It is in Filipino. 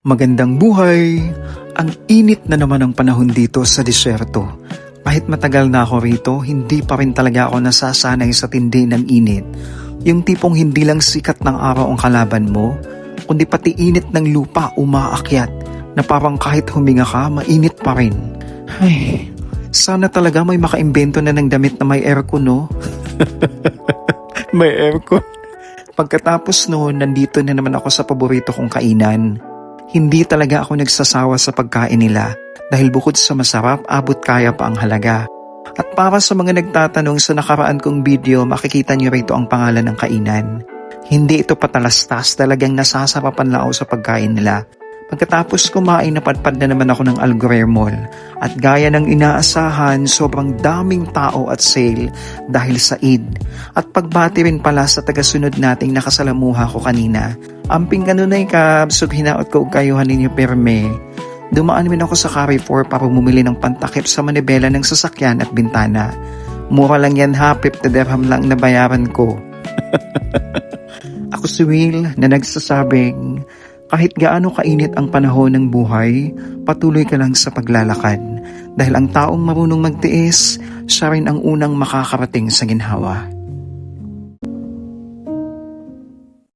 Magandang buhay! Ang init na naman ang panahon dito sa disyerto. Kahit matagal na ako rito, hindi pa rin talaga ako nasasanay sa tindi ng init. Yung tipong hindi lang sikat ng araw ang kalaban mo, kundi pati init ng lupa umaakyat na parang kahit huminga ka, mainit pa rin. Ay, sana talaga may makaimbento na ng damit na may aircon, no? May aircon. Pagkatapos noon, nandito na naman ako sa paborito kong kainan. Hindi talaga ako nagsasawa sa pagkain nila dahil bukod sa masarap, abot kaya pa ang halaga. At para sa mga nagtatanong sa nakaraan kong video, makikita niyo rito ang pangalan ng kainan. Hindi ito patalastas, talagang nasasarapan lang ako sa pagkain nila. Pagkatapos kumain, napadpad na naman ako ng Alguermol. At gaya ng inaasahan, sobrang daming tao at sale dahil sa Eid. At pagbati rin pala sa tagasunod nating nakasalamuha ko kanina. Amping kanunay ka, sub hinaot ko kayuhan ninyo perme. Dumaan din ako sa Carrefour para bumili ng pantakip sa manibela ng sasakyan at bintana. Mura lang yan ha, 50 dirham lang nabayaran ko. Ako si Will na nagsasabing, kahit gaano kainit ang panahon ng buhay, patuloy ka lang sa paglalakad. Dahil ang taong marunong magtiis, siya rin ang unang makakarating sa ginhawa.